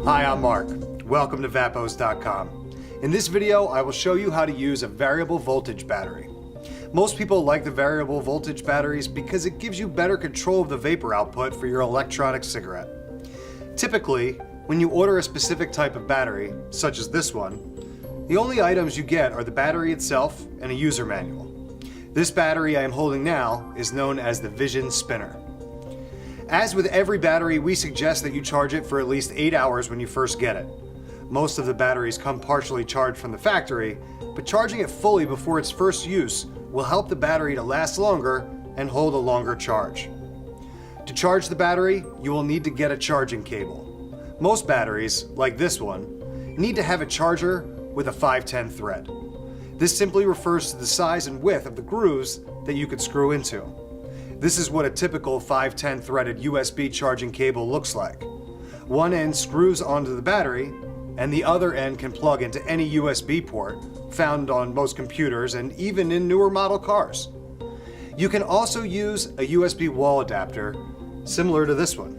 Hi, I'm Mark. Welcome to Vapos.com. In this video, I will show you how to use a variable voltage battery. Most people like the variable voltage batteries because it gives you better control of the vapor output for your electronic cigarette. Typically, when you order a specific type of battery, such as this one, the only items you get are the battery itself and a user manual. This battery I am holding now is known as the Vision Spinner. As with every battery, we suggest that you charge it for at least 8 hours when you first get it. Most of the batteries come partially charged from the factory, but charging it fully before its first use will help the battery to last longer and hold a longer charge. To charge the battery, you will need to get a charging cable. Most batteries, like this one, need to have a charger with a 510 thread. This simply refers to the size and width of the grooves that you could screw into. This is what a typical 510 threaded USB charging cable looks like. One end screws onto the battery, and the other end can plug into any USB port found on most computers and even in newer model cars. You can also use a USB wall adapter similar to this one.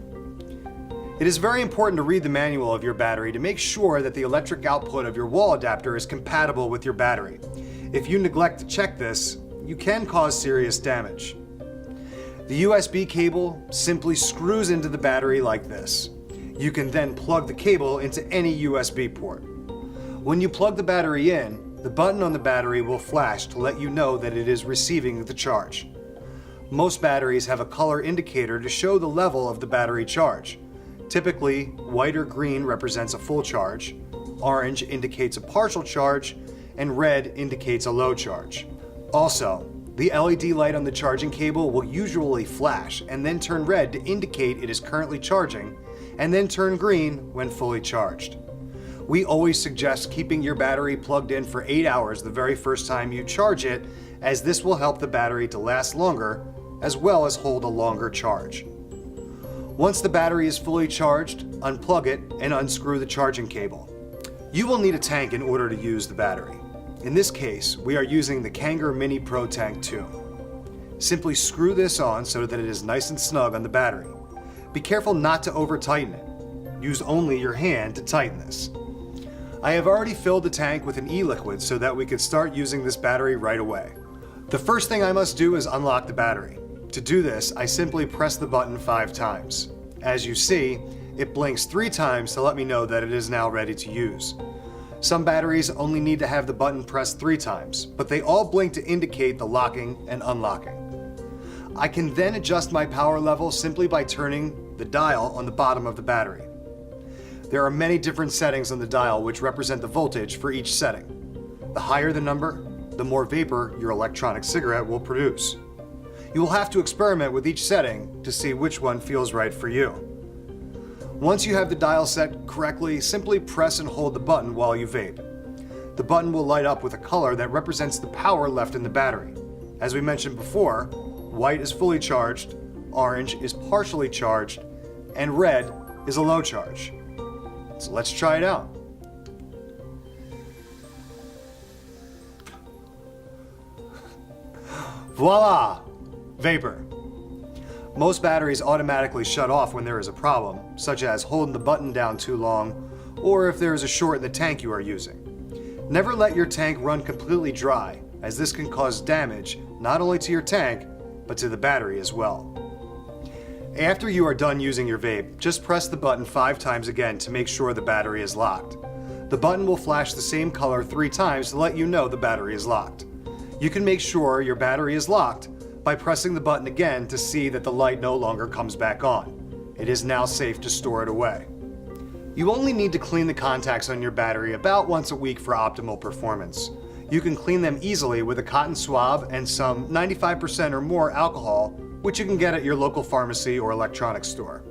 It is very important to read the manual of your battery to make sure that the electric output of your wall adapter is compatible with your battery. If you neglect to check this, you can cause serious damage. The USB cable simply screws into the battery like this. You can then plug the cable into any USB port. When you plug the battery in, the button on the battery will flash to let you know that it is receiving the charge. Most batteries have a color indicator to show the level of the battery charge. Typically, white or green represents a full charge, orange indicates a partial charge, and red indicates a low charge. Also, the LED light on the charging cable will usually flash and then turn red to indicate it is currently charging, and then turn green when fully charged. We always suggest keeping your battery plugged in for 8 hours the very first time you charge it, as this will help the battery to last longer, as well as hold a longer charge. Once the battery is fully charged, unplug it and unscrew the charging cable. You will need a tank in order to use the battery. In this case, we are using the Kanger Mini Pro Tank 2. Simply screw this on so that it is nice and snug on the battery. Be careful not to over-tighten it. Use only your hand to tighten this. I have already filled the tank with an e-liquid so that we could start using this battery right away. The first thing I must do is unlock the battery. To do this, I simply press the button 5 times. As you see, it blinks 3 times to let me know that it is now ready to use. Some batteries only need to have the button pressed 3 times, but they all blink to indicate the locking and unlocking. I can then adjust my power level simply by turning the dial on the bottom of the battery. There are many different settings on the dial which represent the voltage for each setting. The higher the number, the more vapor your electronic cigarette will produce. You will have to experiment with each setting to see which one feels right for you. Once you have the dial set correctly, simply press and hold the button while you vape. The button will light up with a color that represents the power left in the battery. As we mentioned before, white is fully charged, orange is partially charged, and red is a low charge. So let's try it out. Voila! Vapor. Most batteries automatically shut off when there is a problem, such as holding the button down too long, or if there is a short in the tank you are using. Never let your tank run completely dry, as this can cause damage not only to your tank, but to the battery as well. After you are done using your vape, just press the button 5 times again to make sure the battery is locked. The button will flash the same color 3 times to let you know the battery is locked. You can make sure your battery is locked by pressing the button again to see that the light no longer comes back on. It is now safe to store it away. You only need to clean the contacts on your battery about once a week for optimal performance. You can clean them easily with a cotton swab and some 95% or more alcohol, which you can get at your local pharmacy or electronics store.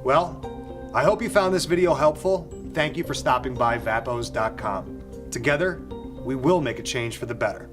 Well, I hope you found this video helpful. Thank you for stopping by Vapos.com. Together, we will make a change for the better.